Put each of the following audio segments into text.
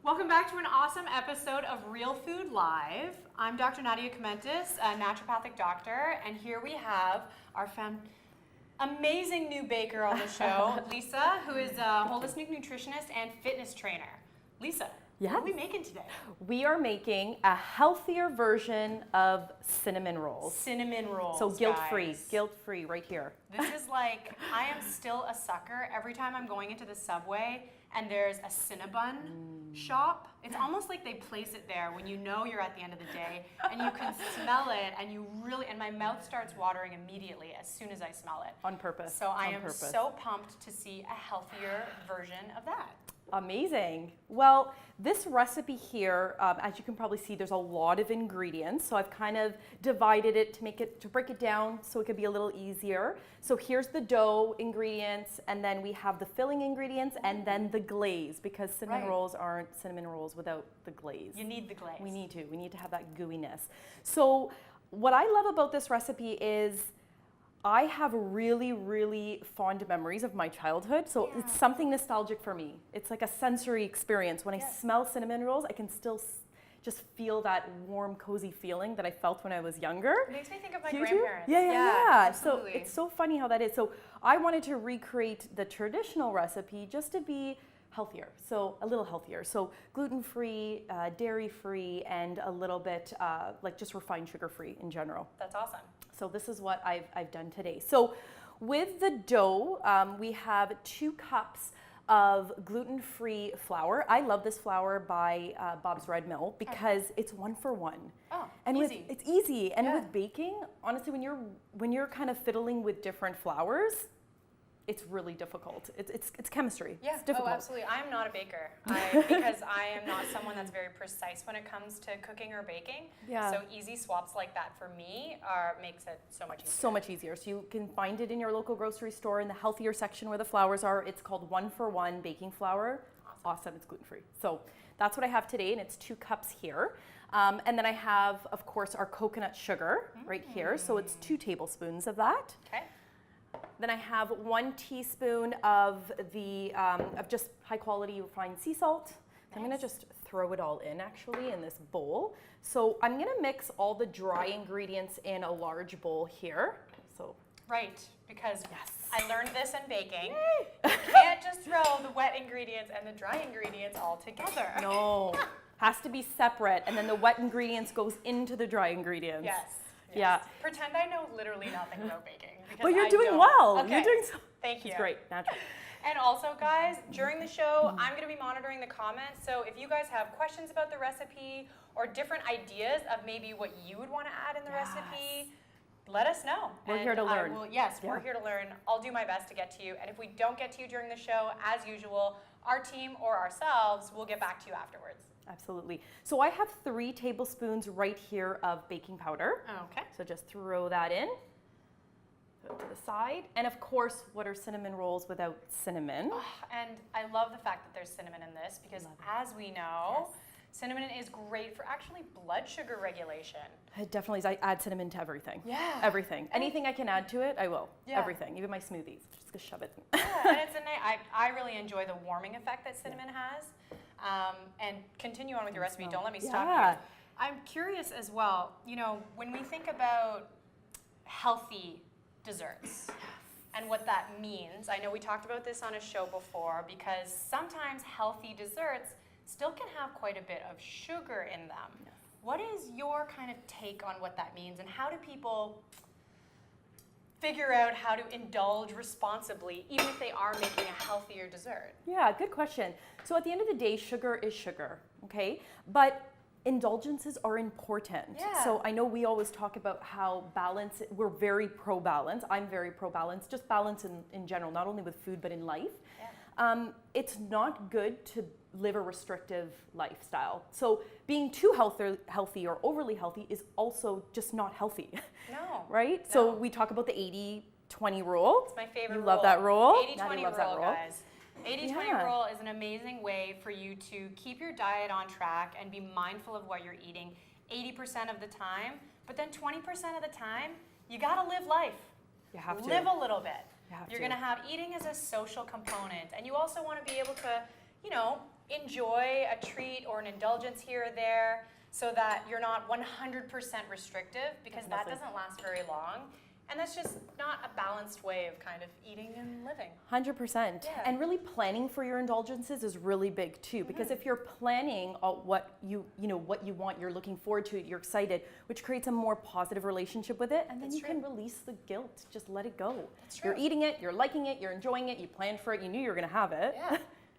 Welcome back to an awesome episode of Real Food Live. I'm Dr. Nadia Kumentas, a naturopathic doctor, and here we have our amazing new baker on the show, Lisa, who is a holistic nutritionist and fitness trainer. Lisa, yes. What are we making today? We are making a healthier version of cinnamon rolls. Cinnamon rolls, So guilt-free, guys. guilt-free right here. This is like, I am still a sucker every time I'm going into the Subway and there's a Cinnabon shop. It's almost like they place it there when you know you're at the end of the day and you can smell it and my mouth starts watering immediately as soon as I smell it. On purpose. So I am so pumped to see a healthier version of that. Amazing. Well, this recipe here, as you can probably see, there's a lot of ingredients. So I've kind of divided it to break it down so it could be a little easier. So here's the dough ingredients, and then we have the filling ingredients, and then the glaze, because cinnamon rolls aren't cinnamon rolls without the glaze. You need the glaze. We need to have that gooiness. So what I love about this recipe is I have really, really fond memories of my childhood, so it's something nostalgic for me. It's like a sensory experience. When I smell cinnamon rolls, I can still just feel that warm, cozy feeling that I felt when I was younger. It makes me think of my grandparents. Yeah. So Absolutely. it's so funny how that is. So I wanted to recreate the traditional recipe just to be healthier, so a little healthier. So gluten-free, dairy-free, and a little bit like just refined sugar-free in general. That's awesome. So this is what I've done today. So with the dough, we have 2 cups of gluten-free flour. I love this flour by Bob's Red Mill because it's 1 for 1. Oh, and easy. It's easy. And with baking, honestly, when you're kind of fiddling with different flours, it's really difficult. It's chemistry. Yeah. It's difficult. Oh, absolutely. I am not a baker because I am not someone that's very precise when it comes to cooking or baking. Yeah. So easy swaps like that for me makes it so much easier. So much easier. So you can find it in your local grocery store in the healthier section where the flours are. It's called 1 for 1 baking flour. Awesome. It's gluten-free. So that's what I have today, and it's 2 cups here. And then I have, of course, our coconut sugar right here. So it's 2 tablespoons of that. Okay. Then I have 1 teaspoon of just high quality refined sea salt. I'm gonna just throw it all in actually in this bowl. So I'm gonna mix all the dry ingredients in a large bowl here. So Right, because yes. I learned this in baking. You can't just throw the wet ingredients and the dry ingredients all together. No, has to be separate, and then the wet ingredients goes into the dry ingredients. Yes. Yeah. Pretend I know literally nothing about baking. But you're doing don't. well. Okay. You're doing so. Thank you. It's great. Natural. And also, guys, during the show, I'm going to be monitoring the comments. So if you guys have questions about the recipe or different ideas of maybe what you would want to add in the recipe, let us know. We're here to learn. We're here to learn. I'll do my best to get to you. And if we don't get to you during the show, as usual, our team or ourselves will get back to you afterwards. Absolutely. So I have 3 tablespoons right here of baking powder. Okay. So just throw that in. Put it to the side. And of course, what are cinnamon rolls without cinnamon? Oh, and I love the fact that there's cinnamon in this because as we know, cinnamon is great for actually blood sugar regulation. It definitely is. I add cinnamon to everything. Yeah. Everything. Anything I can add to it, I will. Yeah. Everything. Even my smoothies. Just gonna shove it in. Yeah, and it's I really enjoy the warming effect that cinnamon has. And continue on with your recipe. Don't let me stop you. I'm curious as well, you know, when we think about healthy desserts and what that means. I know we talked about this on a show before because sometimes healthy desserts still can have quite a bit of sugar in them. Yes. What is your kind of take on what that means and how do people figure out how to indulge responsibly even if they are making a healthier dessert? Yeah, good question. So at the end of the day, sugar is sugar, okay? But indulgences are important. Yeah. So I know we always talk about how balance, we're very pro-balance. I'm very pro-balance, just balance in general, not only with food, but in life. Yeah. It's not good to live a restrictive lifestyle. So being too healthy or overly healthy is also just not healthy. No. Right? No. So we talk about the 80-20 rule. It's my favorite rule. You love that rule? 80-20 rule, guys. 80-20 rule is an amazing way for you to keep your diet on track and be mindful of what you're eating 80% of the time, but then 20% of the time, you gotta live life. You have to. Live a little bit. You have You're to. gonna have eating as a social component, and you also wanna be able to, you know, enjoy a treat or an indulgence here or there so that you're not 100% restrictive, because that doesn't last very long. And that's just not a balanced way of kind of eating and living. 100%. Yeah. And really planning for your indulgences is really big too, because if you're planning what you want, you're looking forward to it, you're excited, which creates a more positive relationship with it, and then you can release the guilt. Just let it go. That's true. You're eating it, you're liking it, you're enjoying it, you planned for it, you knew you were going to have it. Yeah.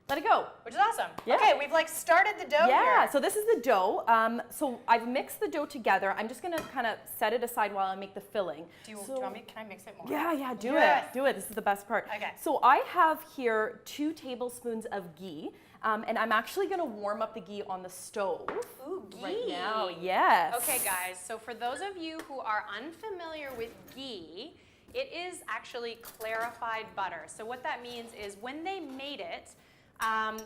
Let it go. Which is awesome. Yeah. Okay, we've like started the dough here. Yeah, so this is the dough. So I've mixed the dough together. I'm just gonna kind of set it aside while I make the filling. Do you want me, can I mix it more? Yeah, do Yes. it. Do it. This is the best part. Okay. So I have here 2 tablespoons of ghee, and I'm actually gonna warm up the ghee on the stove. Ooh, ghee. Right now, yes. Okay, guys, so for those of you who are unfamiliar with ghee, it is actually clarified butter. So what that means is when they made it,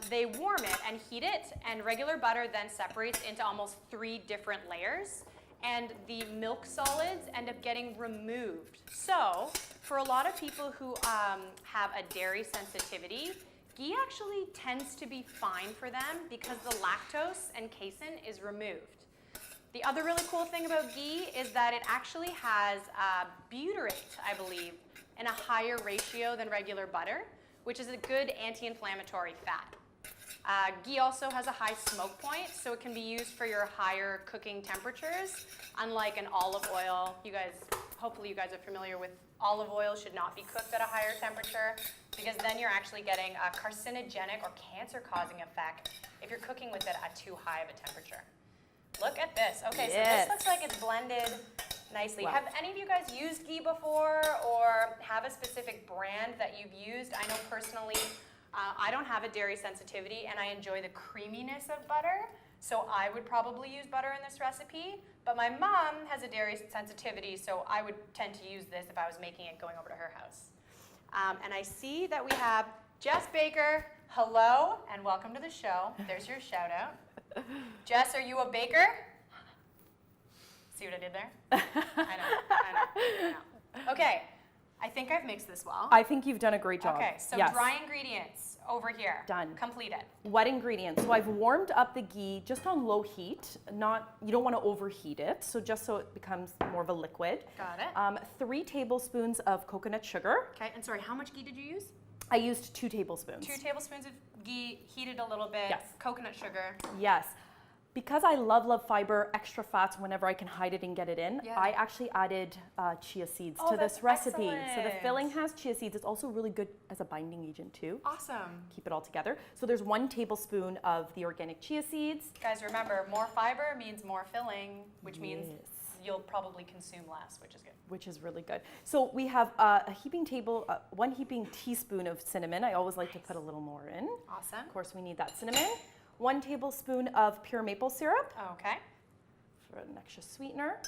they warm it and heat it, and regular butter then separates into almost 3 different layers, and the milk solids end up getting removed. So for a lot of people who have a dairy sensitivity, ghee actually tends to be fine for them because the lactose and casein is removed. The other really cool thing about ghee is that it actually has butyrate, I believe, in a higher ratio than regular butter, which is a good anti-inflammatory fat. Ghee also has a high smoke point, so it can be used for your higher cooking temperatures, unlike an olive oil. Hopefully you guys are familiar with olive oil should not be cooked at a higher temperature, because then you're actually getting a carcinogenic or cancer-causing effect if you're cooking with it at too high of a temperature. Look at this. Okay, so this looks like it's blended nicely. Wow. Have any of you guys used ghee before, or have a specific brand that you've used? I know personally, I don't have a dairy sensitivity, and I enjoy the creaminess of butter, so I would probably use butter in this recipe. But my mom has a dairy sensitivity, so I would tend to use this if I was making it going over to her house. And I see that we have Jess Baker. Hello, and welcome to the show. There's your shout out. Jess, are you a baker? See what I did there? I know. Okay, I think I've mixed this well. I think you've done a great job. Okay, so yes. dry ingredients over here. Done. Completed. Wet ingredients. So I've warmed up the ghee just on low heat. You don't want to overheat it, so just so it becomes more of a liquid. Got it. 3 tablespoons of coconut sugar. Okay, and sorry, how much ghee did you use? I used 2 tablespoons. 2 tablespoons of ghee, heated a little bit. Yes. Coconut sugar. Yes. Because I love fiber, extra fats whenever I can hide it and get it in, Yeah. I actually added chia seeds to that's this recipe. excellent. So the filling has chia seeds. It's also really good as a binding agent too. Awesome. Keep it all together. So there's 1 tablespoon of the organic chia seeds. Guys, remember, more fiber means more filling, which means you'll probably consume less, which is good. Which is really good. So we have 1 heaping teaspoon of cinnamon. I always like to put a little more in. Awesome. Of course, we need that cinnamon. 1 tablespoon of pure maple syrup Okay. for an extra sweetener.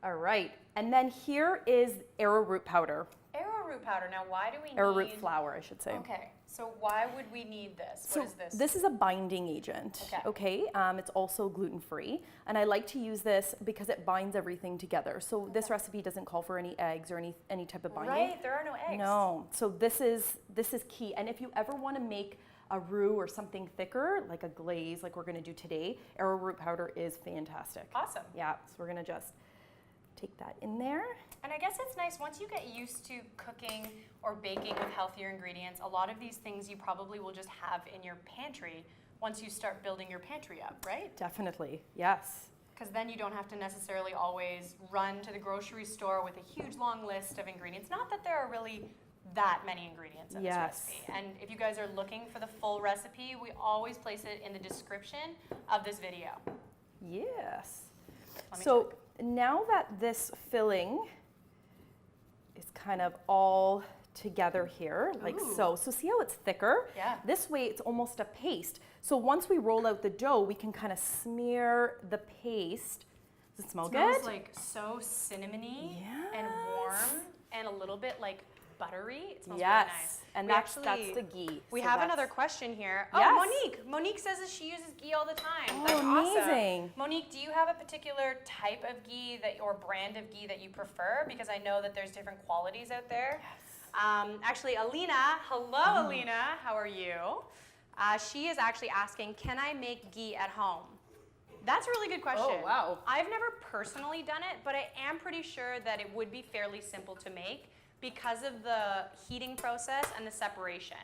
All right, and then here is arrowroot powder. Arrowroot powder. Now, why do we need... Arrowroot flour, I should say. Okay, so why would we need this? So What is this? this is a binding agent. Okay. It's also gluten-free, and I like to use this because it binds everything together. So this recipe doesn't call for any eggs or any type of binding. Right, there are no eggs. No. So this is key. And if you ever want to make a roux or something thicker, like a glaze, like we're going to do today, arrowroot powder is fantastic. Awesome. Yeah. So we're going to just take that in there. And I guess it's nice, once you get used to cooking or baking with healthier ingredients, a lot of these things you probably will just have in your pantry once you start building your pantry up, right? Definitely. Yes. Because then you don't have to necessarily always run to the grocery store with a huge long list of ingredients. Not that there are really that many ingredients in this recipe. And if you guys are looking for the full recipe, we always place it in the description of this video. Yes. Let me So now that this filling is kind of all together here, like Ooh. so. So see how it's thicker? Yeah. This way it's almost a paste. So once we roll out the dough, we can kind of smear the paste. Does it smell Smells good? like so cinnamony and warm and a little bit like buttery. It smells really nice. And We that's the ghee. We So have that's- another question here. Oh, Yes. Monique. Monique says that she uses ghee all the time. Oh, That's amazing. awesome. Monique, do you have a particular type of ghee or brand of ghee that you prefer? Because I know that there's different qualities out there. Yes. Actually, Alina. Hello, Alina. How are you? She is actually asking, can I make ghee at home? That's a really good question. Oh, wow. I've never personally done it, but I am pretty sure that it would be fairly simple to make because of the heating process and the separation.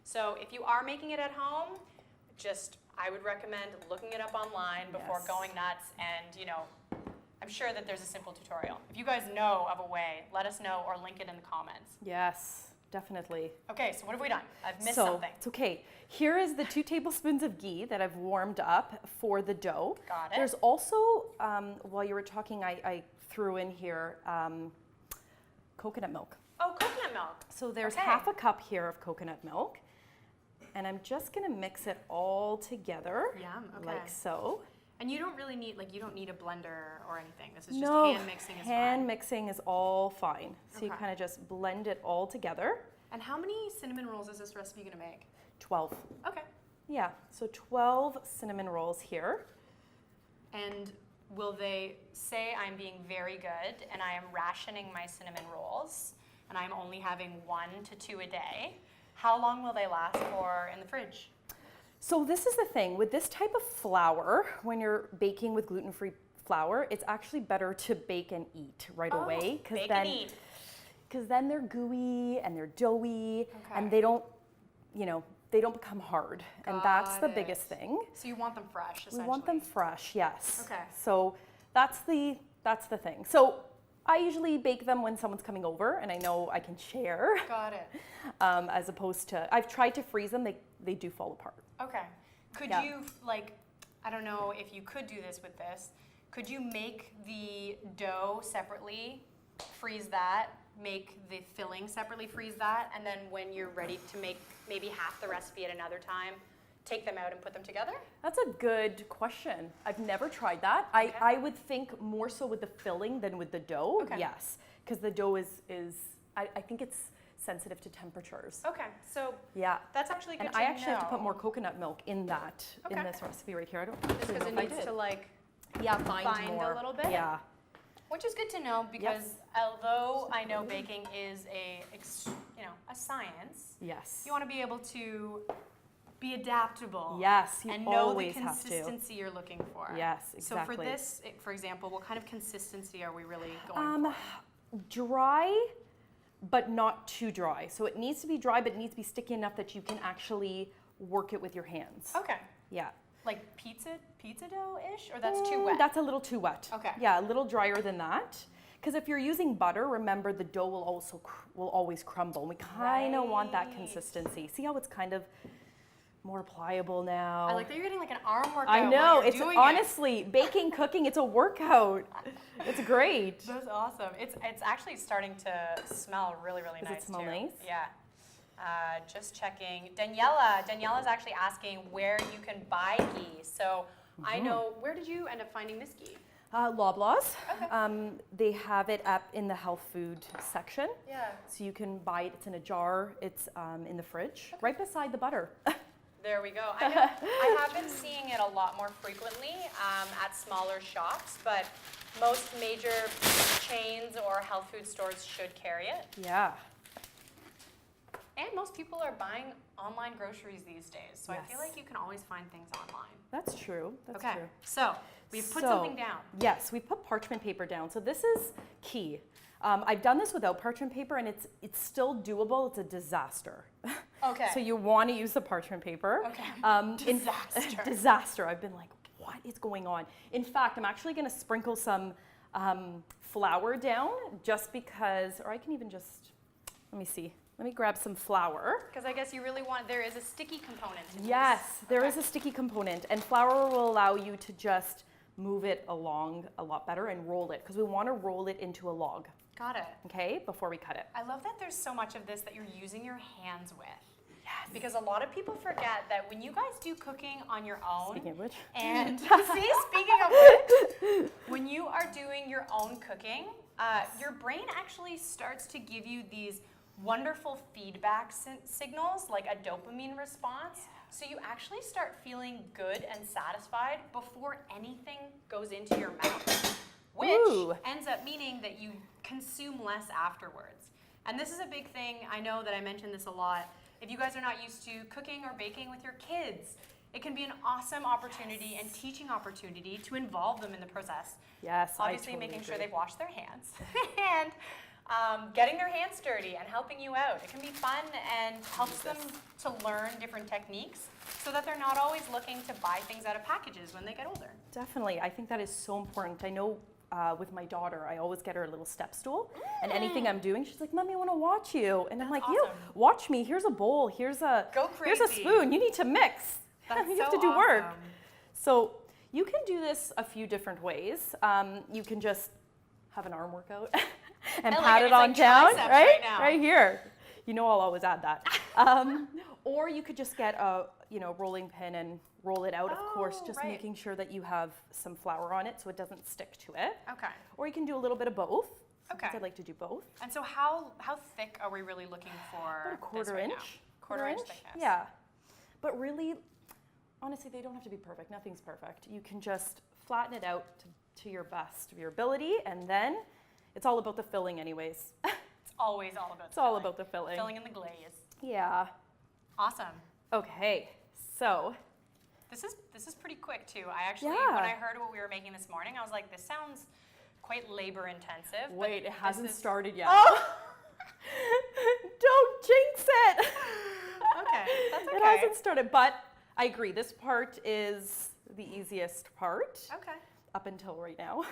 So if you are making it at home, I would recommend looking it up online before going nuts, and I'm sure that there's a simple tutorial. If you guys know of a way, let us know or link it in the comments. Yes, definitely. Okay, so what have we done? I've missed something. It's okay. Here is the 2 tablespoons of ghee that I've warmed up for the dough. Got it. There's also, while you were talking, I threw in here coconut milk. Oh, coconut milk. So there's half a cup here of coconut milk. And I'm just gonna mix it all together. Yum, okay. Like so. And you don't really need, you don't need a blender or anything. This is just hand mixing is hand fine. mixing is all fine. So you Okay. kind of just blend it all together. And how many cinnamon rolls is this recipe gonna make? 12. Okay. Yeah, so 12 cinnamon rolls here. And will they say I'm being very good and I am rationing my cinnamon rolls and I'm only having 1 to 2 a day? How long will they last for in the fridge? So this is the thing, with this type of flour, when you're baking with gluten-free flour, it's actually better to bake and eat right away. Bake and eat. Because then they're gooey and they're doughy and they don't, they don't become hard. And that's the biggest thing. So you want them fresh, essentially. We want them fresh, yes. Okay. So that's the thing. So I usually bake them when someone's coming over and I know I can share. Got it. As opposed to, I've tried to freeze them, they do fall apart. Okay. Could you, I don't know if you could do this with this, could you make the dough separately, freeze that, make the filling separately, freeze that, and then when you're ready to make maybe half the recipe at another time, take them out and put them together? That's a good question. I've never tried that. Okay. I would think more so with the filling than with the dough. Okay. Yes, because the dough is I think it's sensitive to temperatures. Okay, so Yeah. that's actually good And to I actually have to put know. more coconut milk in that, in Okay. this recipe right here. I don't Just actually because know it if I needs did. to bind more. a little bit? Yeah. Which is good to know because although I know baking is a science, Yes. you want to be able to be adaptable. Yes, you and know the always have to. consistency you're looking for. Yes, exactly. So for this, for example, what kind of consistency are we really going for? Dry, but not too dry. So it needs to be dry, but it needs to be sticky enough that you can actually work it with your hands. Okay. Yeah. Like pizza dough-ish, or that's too wet? That's a little too wet. Okay. Yeah, a little drier than that. Because if you're using butter, remember the dough will always crumble. And we kind of want that Right. consistency. See how it's kind of more pliable now? I like that you're getting like an arm workout. I know. while you're It's doing honestly baking, cooking. It's a workout. It's great. That's awesome. It's actually starting to smell really, really Does nice it smell too. nice? Yeah. Just checking. Daniela's actually asking where you can buy ghee. So I know, where did you end up finding this ghee? Loblaws. Okay. They have it up in the health food section. Yeah. So you can buy it. It's in a jar. It's in the fridge, right beside the butter. There we go. I have been seeing it a lot more frequently at smaller shops, but most major chains or health food stores should carry it. Yeah. And most people are buying online groceries these days, so I feel Yes. like you can always find things online. That's true. That's Okay, true. so we've put something down. Yes, we put parchment paper down. So this is key. I've done this without parchment paper, and it's still doable. It's a disaster. Okay. So you want to use the parchment paper. Okay. Disaster. Disaster. I've been like, what is going on? In fact, I'm actually going to sprinkle some flour down, just because, or I can even just, let me see. Let me grab some flour. Because I guess you really want, there is a sticky component to Yes, this. there is a sticky component, and flour will allow you to just move it along a lot better and roll it, because we want to roll it into a log, Got it. okay, before we cut it. I love that there's so much of this that you're using your hands with. Yes. Because a lot of people forget that when you guys do cooking on your own, Speaking of which. and see, speaking of which, when you are doing your own cooking, your brain actually starts to give you these wonderful feedback signals, like a dopamine response. So you actually start feeling good and satisfied before anything goes into your mouth, which Ooh. ends up meaning that you consume less afterwards. And this is a big thing. I know that I mention this a lot. If you guys are not used to cooking or baking with your kids, it can be an awesome opportunity and teaching opportunity to involve them in the process. Yes, Obviously, I totally making sure agree. they've washed their hands and getting their hands dirty and helping you out. It can be fun and helps them to learn different techniques so that they're not always looking to buy things out of packages when they get older. Definitely. I think that is so important. I know with my daughter, I always get her a little step stool, and anything I'm doing, she's like, Mommy, I want to watch you. And I'm like, you, awesome. watch me. Here's a bowl. Here's a spoon. You need to mix. That's you have so to do work. awesome. So you can do this a few different ways. You can just have an arm workout and pat it on down, right? Right here. You know I'll always add that. Or you could just get a rolling pin and roll it out, of course, just making sure that you have some flour on it so it doesn't stick to it. Okay. Or you can do a little bit of both. Okay. I'd like to do both. And so how thick are we really looking for? About a quarter this right inch. now? Quarter inch thickness. Yeah. But really, honestly, they don't have to be perfect. Nothing's perfect. You can just flatten it out to your best of your ability, and then it's all about the filling anyways. It's always all about It's all about the filling. filling in the glaze. Yeah. Awesome. Okay, so. This is pretty quick too. I actually, Yeah. when I heard what we were making this morning, I was like, this sounds quite labor intensive. but Wait, it hasn't this is- started yet. Oh! Don't jinx it. Okay, that's okay. It hasn't started, but I agree. This part is the easiest part Okay, up until right now.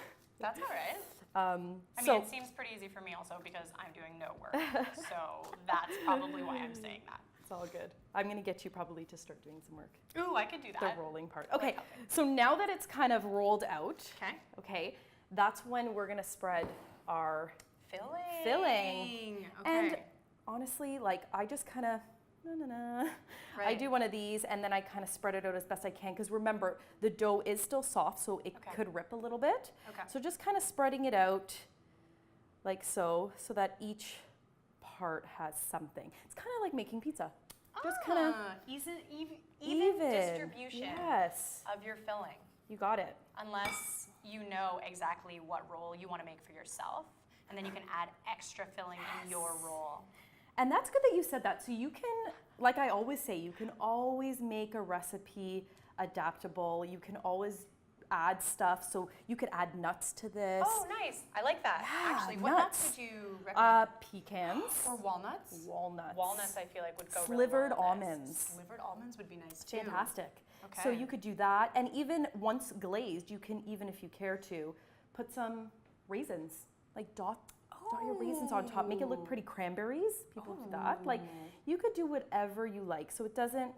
that's all right. I mean, it seems pretty easy for me also because I'm doing no work. So that's probably why I'm saying that. It's all good. I'm going to get you probably to start doing some work. Ooh, I could do The that. rolling part. I like Okay, helping. so now that it's kind of rolled out, Okay. that's when we're going to spread our Filling. Okay. And honestly, like I just kind of, I Right. do one of these and then I kind of spread it out as best I can because remember, the dough is still soft, so it could rip a little bit. Okay. So just kind of spreading it out like so that each part has something. It's kind of like making pizza. Just kind of even distribution Yes, of your filling, you got it. unless you know exactly what roll you want to make for yourself, and then you can add extra filling in your roll. And that's good that you said that. So you can, like I always say, you can always make a recipe adaptable. You can always add stuff. So you could add nuts to this. Oh, nice. I like that. Yeah, Actually, what nuts nuts. would you recommend? Pecans. Or walnuts? Walnuts. Walnuts, I feel like, would go Slivered really well with this. almonds. Slivered almonds would be nice too. Fantastic. Okay. So you could do that. And even once glazed, you can, even if you care to, put some raisins. Like dot your raisins on top. Make it look pretty. Cranberries. People do that. Like you could do whatever you like. So it doesn't,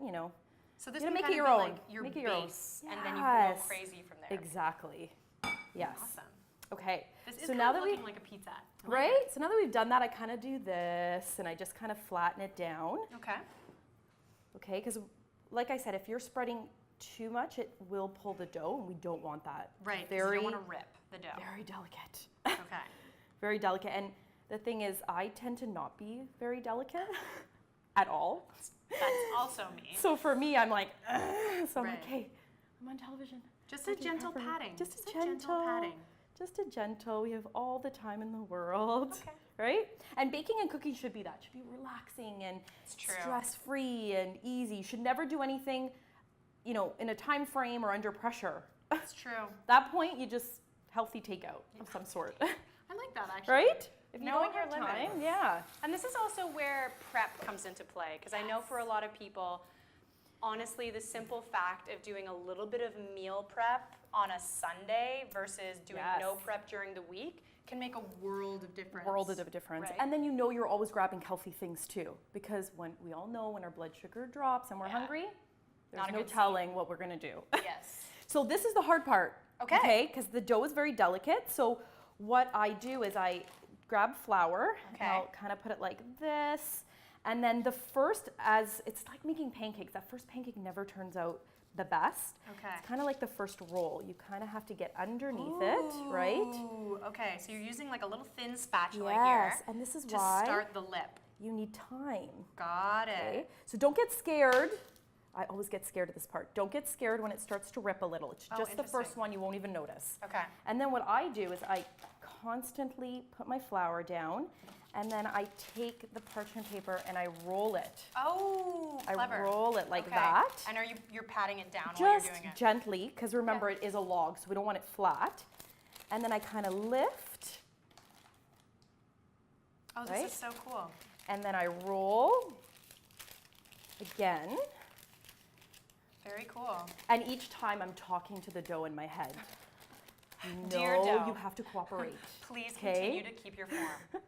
So this You would make kind it of your be own. like your Make it your own. base, and then you can go Yes. crazy from there. Exactly. Yes. Awesome. Okay. This is So kind now of that we looking like a pizza. I like right? So now that we've done that, I kind of do this and I just kind of flatten it down. it. Okay. Okay, because like I said, if you're spreading too much, it will pull the dough and we don't want that. Right. 'Cause Very, you don't want to rip the dough. very delicate. Okay. Very delicate. And the thing is, I tend to not be very delicate at all. That's also me. So for me, I'm like, ugh. So I'm like, Right. hey, I'm on television. Just a gentle pepper. patting. Just a gentle gentle patting. Just a gentle. We have all the time in the world. Okay. Right? And baking and cooking should be that. Should be relaxing and It's true. stress-free and easy. You should never do anything, in a time frame or under pressure. It's true. That point, you just healthy takeout of some sort. I like that actually. Right? If you Knowing don't your have limits. time, yeah. And this is also where prep comes into play, because I know for a lot of people, honestly, the simple fact of doing a little bit of meal prep on a Sunday versus doing Yes. no prep during the week can make a world of difference. World of difference. Right? And then you're always grabbing healthy things too. Because when we all know when our blood sugar drops and we're Yeah. hungry, there's Not a no good telling what we're gonna do. Yes. So this is the hard part. Okay. Because the dough is very delicate. So what I do is I grab flour Okay. and I'll kind of put it like this. And then it's like making pancakes. That first pancake never turns out the best. Okay. It's kind of like the first roll. You kind of have to get underneath it, right? Ooh, okay. So you're using like a little thin spatula Yes, here and this is to why start the lip. you need time. Got it. Okay? So don't get scared. I always get scared of this part. Don't get scared when it starts to rip a little. It's Oh, just the first interesting. one, you won't even notice. Okay. And then what I do is I constantly put my flour down, and then I take the parchment paper and I roll it. Oh, clever. I roll it like okay. that. And you're patting it down Just while you're doing it? gently, because remember it is a log, so we don't want it flat. And then I kind of lift. Oh, this right? is so cool. And then I roll again. Very cool. And each time I'm talking to the dough in my head. Dear No, dough. you have to cooperate. Please okay? continue to keep your form.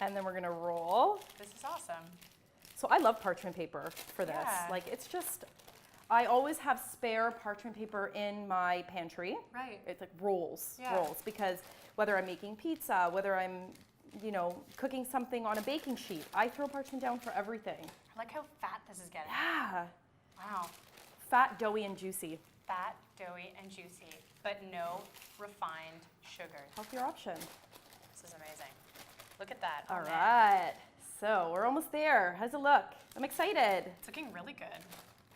And then we're gonna roll. This is awesome. So I love parchment paper for this. Yeah. Like it's just, I always have spare parchment paper in my pantry. Right. It's like rolls, Yeah. rolls, because whether I'm making pizza, whether I'm, cooking something on a baking sheet, I throw parchment down for everything. I like how fat this is getting. Yeah. Wow. Fat, doughy, and juicy. Fat, doughy, and juicy, but no refined sugars. Healthier option. This is amazing. Look at that. All Oh, man. right. So we're almost there. How's it look? I'm excited. It's looking really good.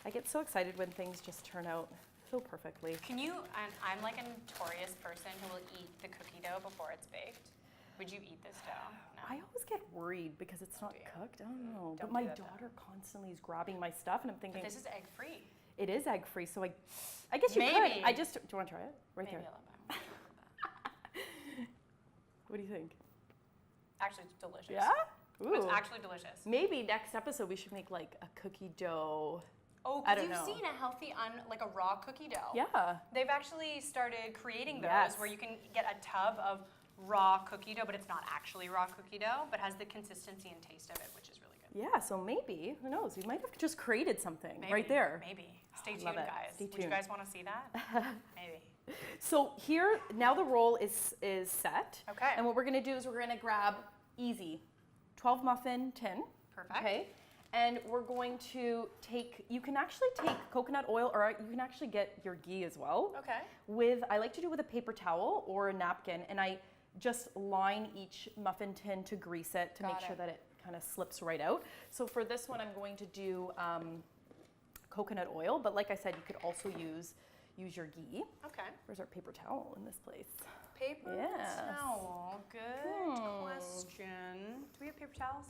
I get so excited when things just turn out so perfectly. Can you, I'm like a notorious person who will eat the cookie dough before it's baked. Would you eat this dough? No. I always get worried because it's not Do you? cooked. I don't know. Don't But my do that, though. daughter constantly is grabbing my stuff, and I'm thinking, But this is egg-free. it is egg-free, so I guess you could. Maybe. Do you want to try it? Right Maybe there. a little bit. What do you think? Actually, it's delicious. Yeah? Ooh. It's actually delicious. Maybe next episode we should make like a cookie dough. Oh, I because don't you've know. seen a healthy, like a raw cookie dough. Yeah. They've actually started creating those Yes. where you can get a tub of raw cookie dough, but it's not actually raw cookie dough, but has the consistency and taste of it, which is really good. Yeah, so maybe, who knows, we might have just created something Maybe, right there. Maybe. Stay Love tuned, it. guys. Stay Would you tuned. guys want to see that? Maybe. So here, now the roll is set. Okay. And what we're gonna do is we're gonna grab easy 12 muffin tin. Perfect. Okay. And we're going to take, you can actually take coconut oil, or you can actually get your ghee as well. Okay. I like to do with a paper towel or a napkin, and I just line each muffin tin to grease it to make Got sure it. that it kind of slips right out. So for this one, I'm going to do coconut oil, but like I said, you could also use your ghee. Okay. Where's our paper towel in this place? Paper Yes. towel. Good question. Do we have paper towels?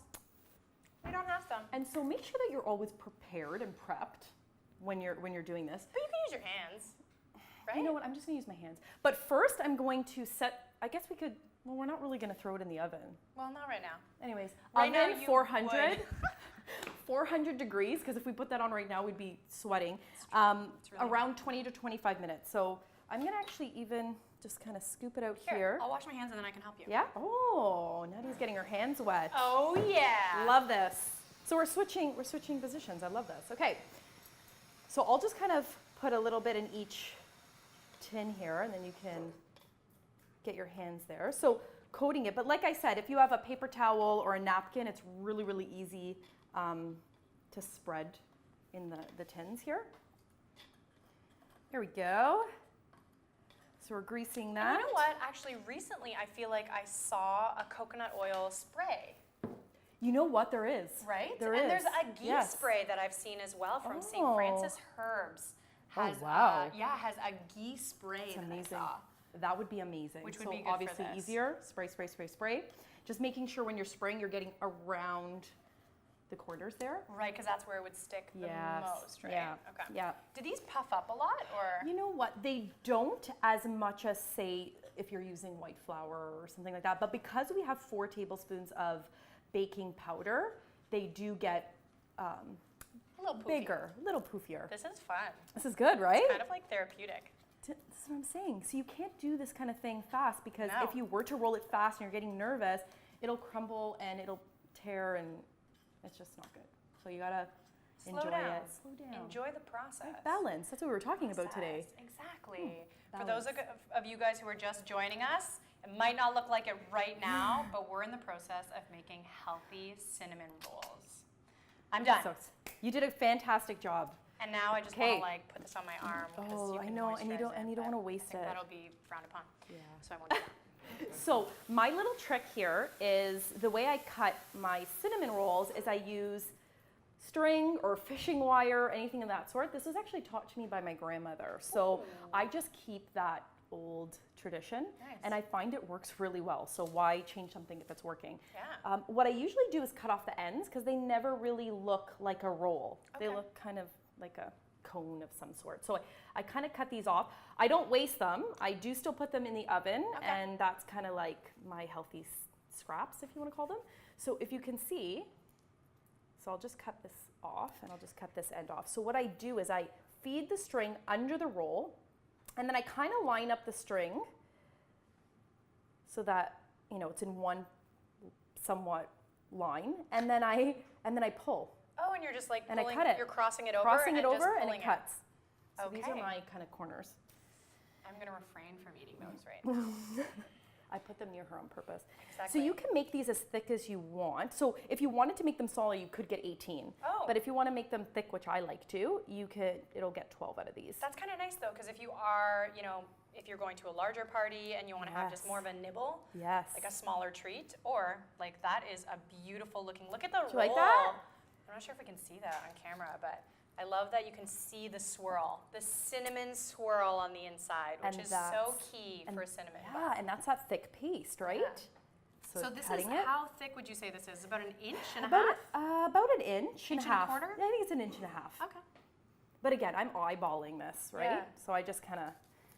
We don't have some. And so make sure that you're always prepared and prepped when you're doing this. But you can use your hands, right? You know what? I'm just gonna use my hands. But first, I'm going to set. I guess we could. Well, we're not really gonna throw it in the oven. Well, not right now. Anyways, Right now oven you 400. would. 400 degrees, because if we put that on right now, we'd be sweating. It's really Around 20 to 25 minutes. So I'm gonna actually even just kind of scoop it out here. I'll wash my hands and then I can help you. Yeah. Oh, Nadia's getting her hands wet. Oh yeah. Love this. So we're switching positions. I love this. Okay. So I'll just kind of put a little bit in each tin here, and then you can get your hands there. So coating it. But like I said, if you have a paper towel or a napkin, it's really, really easy to spread in the tins here. Here we go. So we're greasing that. And you know what? Actually, recently I feel like I saw a coconut oil spray. You know what? There is. Right? There and is. there's a ghee Yes. spray that I've seen as well from St. Oh. Francis Herbs. Oh, wow. Has a ghee spray It's that amazing. I saw. That would be amazing. Which would so be good for obviously this. easier. Spray, spray, spray, spray. Just making sure when you're spraying, you're getting around the corners there. Right, because that's where it would stick the Yes. most, right? Yeah. Okay. Yeah. Do these puff up a lot, or? You know what? They don't as much as, say, if you're using white flour or something like that. But because we have 4 tablespoons of baking powder, they do get A little poofy. bigger, a little poofier. This is fun. This is good, right? Kind of like therapeutic. This is what I'm saying. So you can't do this kind of thing fast, because No. if you were to roll it fast and you're getting nervous, it'll crumble and it'll tear, and it's just not good. So you gotta Slow enjoy down. it. Slow down. Enjoy the process. Balance. That's what we were talking about today. Process. Exactly. For balance. those of you guys who are just joining us, it might not look like it right now, but we're in the process of making healthy cinnamon rolls. I'm done. So you did a fantastic job. And now I just want Okay. to like put this on my arm because Oh, you I can know, and you moisturize don't- it, and you don't but wanna waste I think it. that'll be frowned upon. Yeah. So I won't do that. So my little trick here is the way I cut my cinnamon rolls is I use string or fishing wire, anything of that sort. This was actually taught to me by my grandmother. So Ooh. I just keep that old tradition, Nice. and I find it works really well. So why change something if it's working? Yeah. What I usually do is cut off the ends because they never really look like a roll. They Okay. look kind of like a cone of some sort. So I kind of cut these off. I don't waste them. I do still put them in the oven, Okay. and that's kind of like my healthy scraps, if you want to call them. So if you can see, so I'll just cut this off, and I'll just cut this end off. So what I do is I feed the string under the roll, and then I kind of line up the string so that, you know, it's in one somewhat line, and then I pull. Oh, and you're just like And I pulling, cut it. you're crossing it over Crossing and it just over, and pulling it cuts. So Okay. these are my kind of corners. I'm going to refrain from eating those right now. I put them near her on purpose. Exactly. So you can make these as thick as you want. So if you wanted to make them smaller, you could get 18. Oh. But if you want to make them thick, which I like to, it'll get 12 out of these. That's kind of nice though, because if you are, you know, if you're going to a larger party and you want to have just Yes. more of a nibble, Yes. like a smaller treat, or like that is a beautiful looking, look at the roll. you like that? I'm not sure if we can see that on camera, but I love that you can see the swirl, the cinnamon swirl on the inside, which And is so that's- key and for a cinnamon Yeah, bun. and that's that thick paste, right? Yeah. So this is, cutting it. how thick would you say this is? About an inch and a About, half? about an inch and Inch a and a half. quarter? Yeah, I think it's an inch and a half. Okay. But again, I'm eyeballing this, right? Yeah. So I just kind of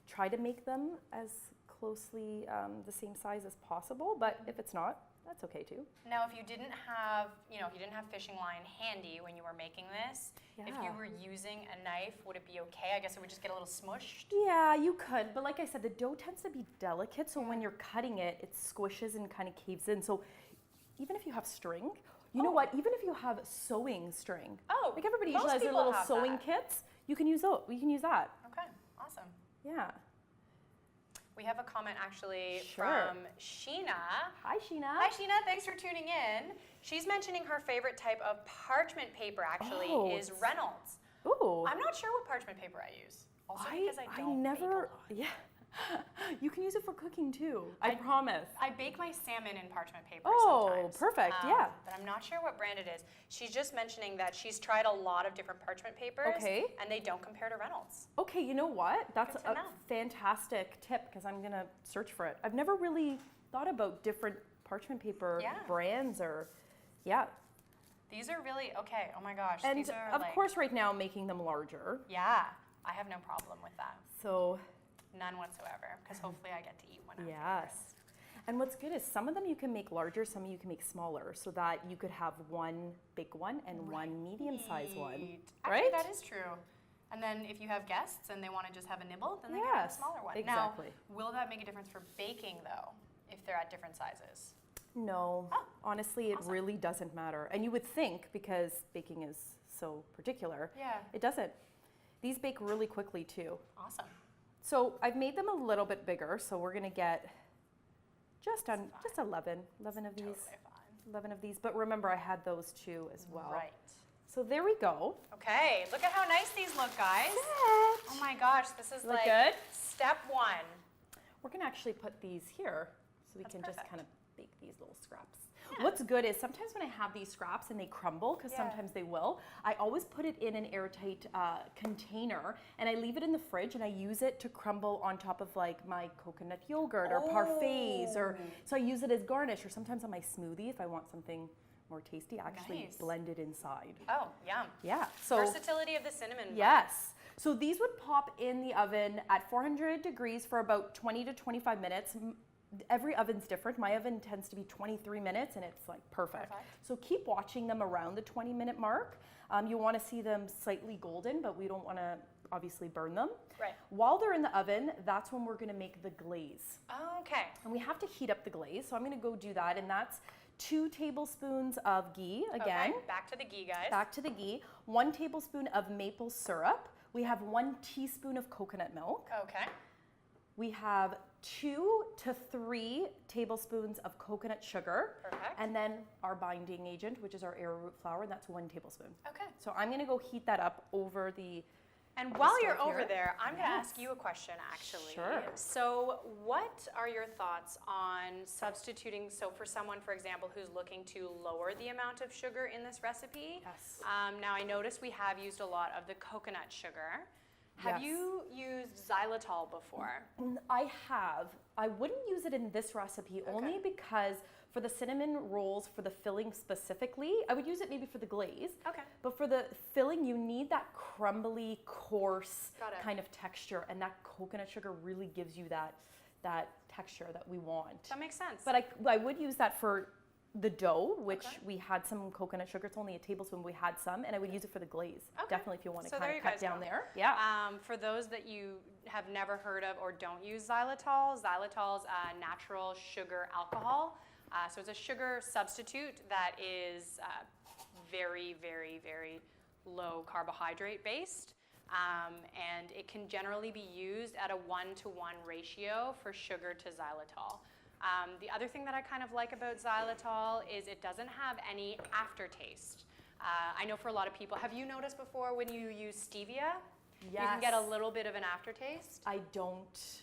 try to make them as closely the same size as possible. But if it's not, that's okay too. Now, if you didn't have, you know, if you didn't have fishing line handy when you were making this, if you Yeah. were using a knife, would it be okay? I guess it would just get a little smushed. Yeah, you could. But like I said, the dough tends to be delicate. So when you're cutting it, it squishes and kind of caves in. So even if you have string, you know what? Even if you have sewing string, Oh, like everybody most usually has their people little have sewing that. kits, you can use those. We can use that. Okay, awesome. Yeah. We have a comment actually Sure. from Sheena. Hi, Sheena. Hi, Sheena. Thanks for tuning in. She's mentioning her favorite type of parchment paper actually Oh, is Reynolds. Ooh. I'm not sure what parchment paper I use. Also because I don't bake a never. lot. Yeah. You can use it for cooking too. I promise. I bake my salmon in parchment paper Oh, sometimes. perfect, yeah. But I'm not sure what brand it is. She's just mentioning that she's tried a lot of different parchment papers, Okay. and they don't compare to Reynolds. Okay, you know what? That's Good to a know. fantastic tip because I'm gonna search for it. I've never really thought about different parchment paper Yeah. brands or, yeah. These are really, okay, oh my gosh. And these are of like, course, right now, I'm making them larger. yeah, I have no problem with that. So, None whatsoever, because hopefully I get to eat one after yes. And what's good is some of them you can make larger, some you can make smaller, so that you could have one big one and one medium-sized one. Actually, Right? that is true. And then if you have guests and they want to just have a nibble, then they can have a Yes, smaller one. exactly. Now, will that make a difference for baking though, if they're at different sizes? No, Oh, honestly, it awesome. really doesn't matter. And you would think, because baking is so particular, Yeah. it doesn't. These bake really quickly too. Awesome. So I've made them a little bit bigger, so we're gonna get just 11 of these. Totally fine. 11 of these, but remember I had those two as well. Right. So there we go. Okay, look at how nice these look, guys. Oh my gosh, this is Look like good? step one. We're gonna actually put these here so we That's can just perfect. kind of bake these little scraps. What's good is sometimes when I have these scraps and they crumble, because Yeah. sometimes they will, I always put it in an airtight container and I leave it in the fridge and I use it to crumble on top of like my coconut yogurt or parfaits, or so I use it as garnish, or sometimes on my smoothie if I want something more tasty, I actually Nice. blend it inside. Oh, yum. Yeah. So Versatility of the cinnamon bun. yes. So these would pop in the oven at 400 degrees for about 20 to 25 minutes. Every oven's different. My oven tends to be 23 minutes and it's like perfect. So keep watching them around the 20-minute mark. You want to see them slightly golden, but we don't want to obviously burn them. Right. While they're in the oven, that's when we're going to make the glaze. Okay. And we have to heat up the glaze. So I'm going to go do that, and that's 2 tablespoons of ghee again. Okay, back to the ghee, guys. Back to the ghee. 1 tablespoon of maple syrup. We have 1 teaspoon of coconut milk. Okay. We have 2 to 3 tablespoons of coconut sugar. Perfect. And then our binding agent, which is our arrowroot flour, and that's 1 tablespoon. Okay. So I'm gonna go heat that up over the And while you're stove over here. there, I'm going to Yes. ask you a question actually. Sure. So, what are your thoughts on substituting? So, for someone, for example, who's looking to lower the amount of sugar in this recipe, Yes. now I noticed we have used a lot of the coconut sugar. Have you used xylitol before? I have. I wouldn't use it in this recipe only because for the cinnamon rolls, for the filling specifically, I would use it maybe for the glaze. Okay. But for the filling, you need that crumbly, coarse kind of texture, and that coconut sugar really gives you that texture that we want. That makes sense. But I would use that for the dough, which we had some coconut sugar. It's only a tablespoon. We had some, and I would use it for the glaze. Definitely, if you want to kind of cut down there. Yeah. For those that you have never heard of or don't use xylitol, xylitol is a natural sugar alcohol. So it's a sugar substitute that is very, very, very low carbohydrate based. And it can generally be used at a 1-to-1 ratio for sugar to xylitol. The other thing that I kind of like about xylitol is it doesn't have any aftertaste. I know for a lot of people, have you noticed before when you use stevia, you can get a little bit of an aftertaste? I don't.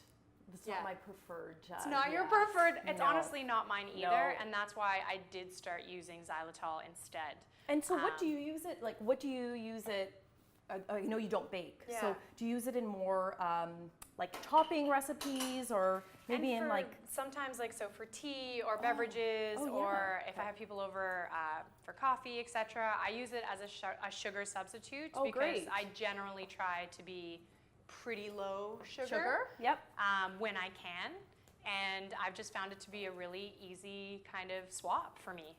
It's not my preferred. It's not your preferred. It's honestly not mine either, and that's why I did start using xylitol instead. And so what do you use it, like what do you use it, I know you don't bake, so do you use it in more like topping recipes or maybe in like? Sometimes like so for tea or beverages or if I have people over for coffee, etc. I use it as a sugar substitute because I generally try to be pretty low sugar. When I can, and I've just found it to be a really easy kind of swap for me.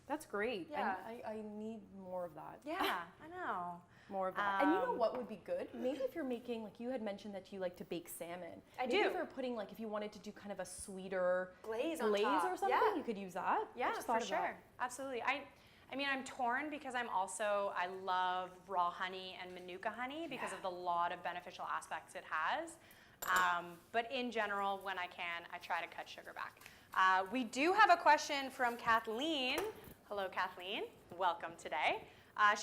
That's great. Yeah. I need more of that. Yeah, I know. More of that. And you know what would be good? Maybe if you're making, like you had mentioned that you like to bake salmon. Maybe if you're putting like, if you wanted to do kind of a sweeter glaze on top or something, you could use that. Yeah, for sure. Absolutely. I mean, I'm torn because I love raw honey and manuka honey because of the lot of beneficial aspects it has. But in general, when I can, I try to cut sugar back. We do have a question from Kathleen. Hello, Kathleen. Welcome today.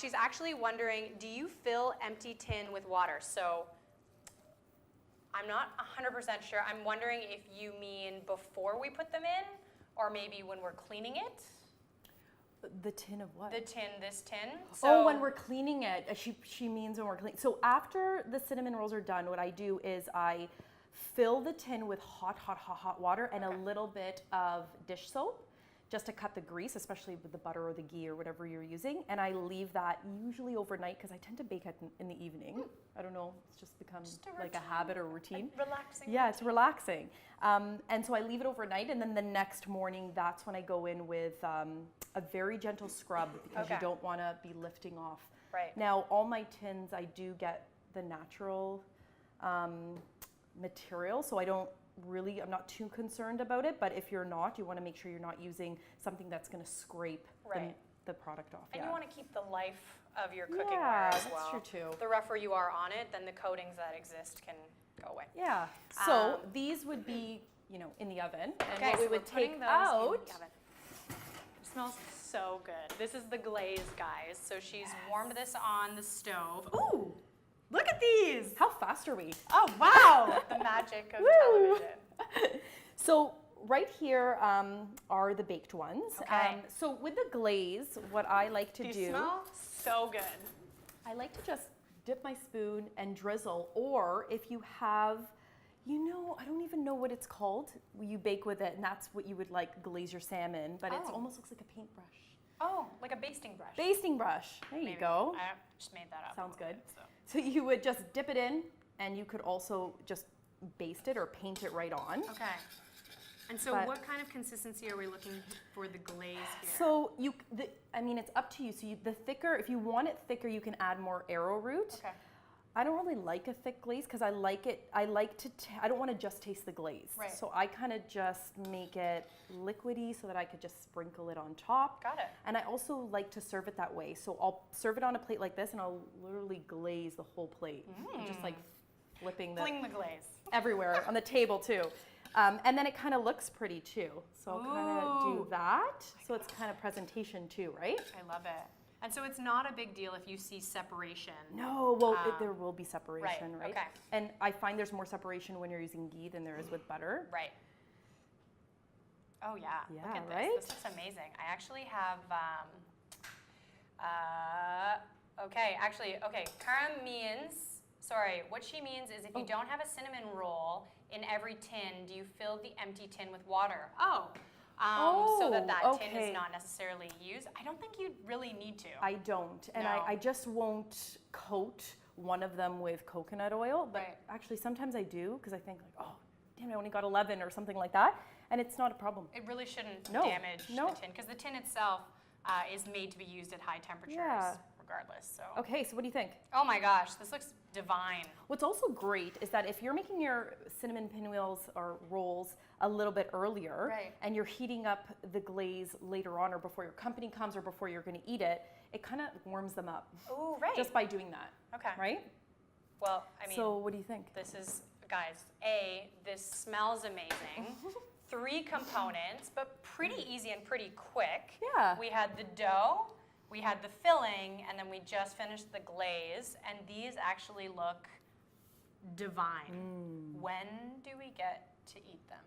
She's actually wondering, do you fill empty tin with water? So I'm not 100% sure. I'm wondering if you mean before we put them in or maybe when we're cleaning it. The tin of what? This tin. So when we're cleaning it, she means when we're cleaning. So after the cinnamon rolls are done, what I do is I fill the tin with hot water and a little bit of dish soap just to cut the grease, especially with the butter or the ghee or whatever you're using. And I leave that usually overnight because I tend to bake it in the evening. I don't know, it's just become like a habit or routine. Relaxing. Yeah, it's relaxing. And so I leave it overnight, and then the next morning, that's when I go in with a very gentle scrub because you don't want to be lifting off. Right. Now, all my tins, I do get the natural material, so I'm not too concerned about it, but if you're not, you want to make sure you're not using something that's going to scrape the product off. And you want to keep the life of your cooking ware as well. Yeah, that's true too. The rougher you are on it, then the coatings that exist can go away. Yeah. So these would be, in the oven, and what we would take those out. in the oven. It smells so good. This is the glaze, guys. So she's warmed this on the stove. Ooh! Look at these! How fast are we? Oh, wow! The magic of television. So right here are the baked ones. Okay. So with the glaze, what I like to do. These smell so good. I like to just dip my spoon and drizzle, or if you have, I don't even know what it's called. You bake with it, and that's what you would like glaze your salmon, but it almost looks like a paintbrush. Oh, like a basting brush. Basting brush. There you go. I just made that up. Sounds good. So you would just dip it in, and you could also just baste it or paint it right on. Okay. And so what kind of consistency are we looking for the glaze here? So it's up to you. So if you want it thicker, you can add more arrowroot. Okay. I don't really like a thick glaze because I don't want to just taste the glaze. Right. So I kind of just make it liquidy so that I could just sprinkle it on top. Got it. And I also like to serve it that way. So I'll serve it on a plate like this, and I'll literally glaze the whole plate. Just like flipping Fling the glaze. everywhere on the table too. And then it kind of looks pretty too. So I'll kind of do that. So it's kind of presentation too, right? I love it. And so it's not a big deal if you see separation. No, well, there will be separation, right? Okay. And I find there's more separation when you're using ghee than there is with butter. Right. Oh yeah. Yeah, Look at this. right? This looks amazing. I actually have, okay, Cara means Sorry, what she means is if you don't have a cinnamon roll in every tin, do you fill the empty tin with water? So that tin is not necessarily used. I don't think you really need to. I don't, and I just won't coat one of them with coconut oil, but actually sometimes I do because I think like, oh, damn, I only got 11 or something like that, and it's not a problem. It really shouldn't damage the tin because the tin itself is made to be used at high temperatures regardless. So. Okay, so what do you think? Oh my gosh, this looks divine. What's also great is that if you're making your cinnamon pinwheels or rolls a little bit earlier and you're heating up the glaze later on or before your company comes or before you're going to eat it, it kind of warms them up. Oh, right. Just by doing that. Okay. Right? Well, I mean. So what do you think? This is, guys, this smells amazing. 3 components, but pretty easy and pretty quick. Yeah. We had the dough, we had the filling, and then we just finished the glaze, and these actually look divine. When do we get to eat them?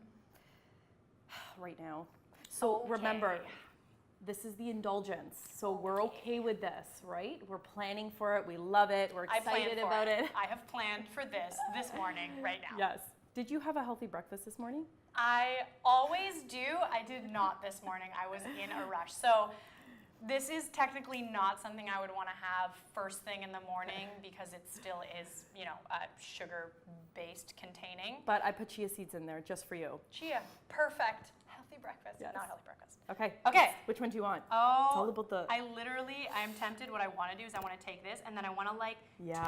Right now. So remember, this is the indulgence. So we're okay with this, right? We're planning for it. We love it. We're excited about it. I have planned for this morning, right now. Yes. Did you have a healthy breakfast this morning? I always do. I did not this morning. I was in a rush. So this is technically not something I would want to have first thing in the morning because it still is, sugar-based containing. But I put chia seeds in there just for you. Chia, perfect. Healthy breakfast, not healthy breakfast. Okay. Which one do you want? Oh, it's all about the. I'm tempted. What I want to do is I want to take this and then I want to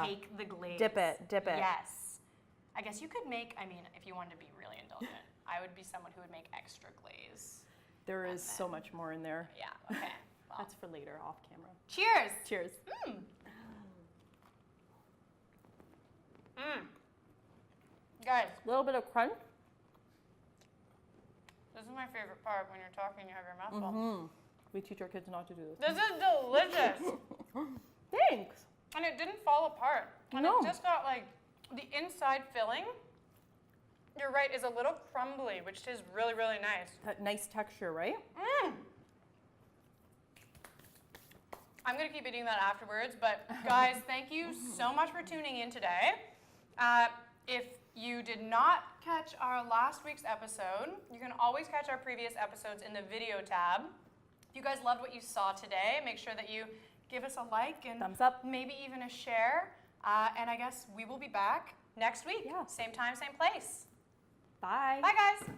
take the glaze. Dip it. Yes. I guess you could make, if you wanted to be really indulgent, I would be someone who would make extra glaze. There is so much more in there. Yeah, okay. Well. That's for later, off camera. Cheers! Cheers. Guys. A little bit of crunch. This is my favorite part when you're talking, you have your mouth full. We teach our kids not to do this. This is delicious. Thanks. And it didn't fall apart. And it just got the inside filling, you're right, is a little crumbly, which is really, really nice. That nice texture, right? I'm going to keep eating that afterwards, but guys, thank you so much for tuning in today. If you did not catch our last week's episode, you can always catch our previous episodes in the video tab. If you guys loved what you saw today, make sure that you give us a like and thumbs up, maybe even a share. And I guess we will be back next week. Same time, same place. Bye. Bye, guys.